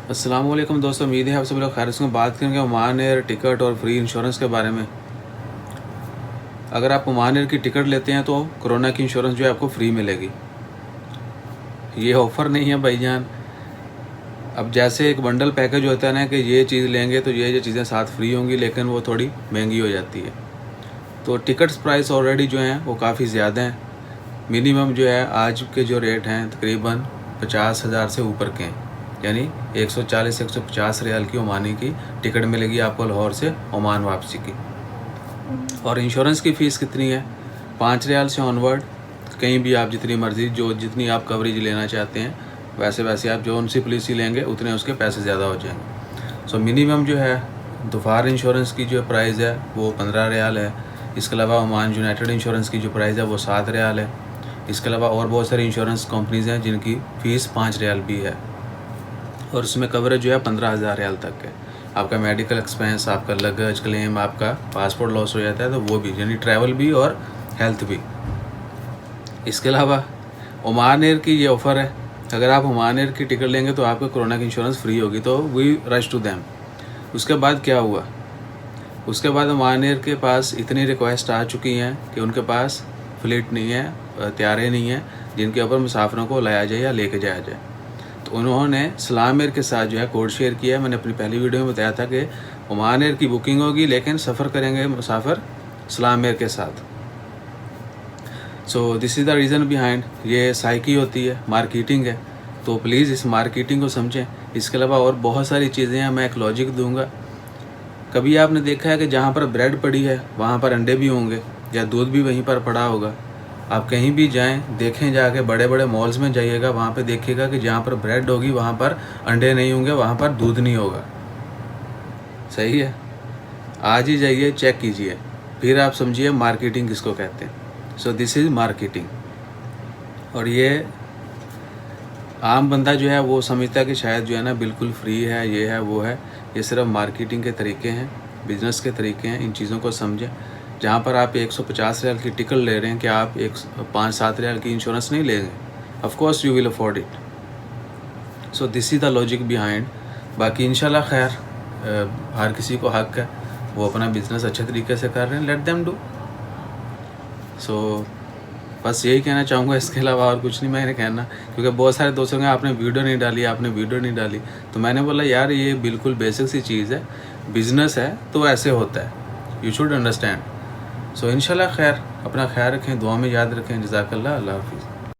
अस्सलाम वालेकुम दोस्तों, उम्मीद है आप सब लोग खैर से बात करेंगे ओमान एयर टिकट और फ्री इंश्योरेंस के बारे में। अगर आप ओमान एयर की टिकट लेते हैं तो कोरोना की इंश्योरेंस जो है आपको फ्री मिलेगी। ये ऑफ़र नहीं है भाईजान। अब जैसे एक बंडल पैकेज होता है ना कि ये चीज़ लेंगे तो ये चीज़ें साथ फ्री होंगी, लेकिन वो थोड़ी महंगी हो जाती है। तो टिकट्स प्राइस ऑलरेडी जो हैं वो काफ़ी ज़्यादा हैं। मिनिमम जो है आज के जो रेट हैं तकरीबन 50,000 से ऊपर के हैं, यानी 140-150 रियाल की ओमानी की टिकट मिलेगी आपको लाहौर से ओमान वापसी की। और इंश्योरेंस की फ़ीस कितनी है? 5 रियाल से ऑनवर्ड, कहीं भी आप जितनी मर्ज़ी जितनी आप कवरेज लेना चाहते हैं वैसे आप जो उनसी पॉलिसी लेंगे उतने उसके पैसे ज़्यादा हो जाएंगे। सो मिनिमम जो है दोफार इंश्योरेंस की जो प्राइस है वो 15 रियाल है। इसके अलावा ओमान यूनाइटेड इंश्योरेंस की जो प्राइस है वो 7 रियाल है। इसके अलावा और बहुत सारी इंश्योरेंस कंपनीज़ हैं जिनकी फ़ीस 5 रियाल भी है, और उसमें कवरेज जो है 15,000 रियाल तक है। आपका मेडिकल एक्सपेंस, आपका लगेज क्लेम, आपका पासपोर्ट लॉस हो जाता है तो वो भी, यानी ट्रैवल भी और हेल्थ भी। इसके अलावा ओमान एयर की ये ऑफ़र है, अगर आप ओमान एयर की टिकट लेंगे तो आपको कोरोना की इंश्योरेंस फ्री होगी। तो वी रश टू दैम। उसके बाद क्या हुआ? उसके बाद ओमान एयर के पास इतनी रिक्वेस्ट आ चुकी हैं कि उनके पास फ्लीट नहीं है, त्यारे नहीं हैं जिनके ऊपर मुसाफिरों को लाया जाए या लेके जाया जाए। तो उन्होंने सलाम एयर के साथ जो है कोड शेयर किया। मैंने अपनी पहली वीडियो में बताया था कि ओमान एयर की बुकिंग होगी लेकिन सफ़र करेंगे मुसाफिर सलाम एयर के साथ। So this is the reason behind. ये साइकी होती है, मार्केटिंग है। तो प्लीज़ इस मार्केटिंग को समझें। इसके अलावा और बहुत सारी चीज़ें हैं, मैं एक लॉजिक दूंगा। कभी आपने देखा है कि जहाँ पर ब्रेड पड़ी है वहाँ पर अंडे भी होंगे, या दूध भी वहीं पर पड़ा होगा? आप कहीं भी जाएं, देखें, जाके बड़े बड़े मॉल्स में जाइएगा, वहाँ पे देखिएगा कि जहाँ पर ब्रेड होगी वहाँ पर अंडे नहीं होंगे, वहाँ पर दूध नहीं होगा। सही है? आज ही जाइए, चेक कीजिए, फिर आप समझिए मार्केटिंग किसको कहते हैं। So this is marketing. और ये आम बंदा जो है वो समझता है कि शायद जो है ना बिल्कुल फ्री है, ये है वो है। ये सिर्फ मार्केटिंग के तरीके हैं, बिज़नेस के तरीके हैं। इन चीज़ों को समझें। जहाँ पर आप 150 रियाल की टिकट ले रहे हैं, कि आप 5-7 रियाल की इंश्योरेंस नहीं लेंगे? Of course you will afford it. So this is the logic behind. बाकी इंशाल्लाह खैर, हर किसी को हक है, वो अपना बिज़नेस अच्छे तरीके से कर रहे हैं, लेट देम डू। सो बस यही कहना चाहूँगा, इसके अलावा और कुछ नहीं मैंने कहना। क्योंकि बहुत सारे दोस्तों ने आपने वीडियो नहीं डाली, तो मैंने बोला यार ये बिल्कुल बेसिक सी चीज़ है, बिज़नेस है तो ऐसे होता है, यू शुड अंडरस्टैंड। सो इंशाल्लाह खैर, अपना ख्याल रखें, दुआ में याद रखें। जज़ाकल्लाह, अल्लाह हाफ़िज़।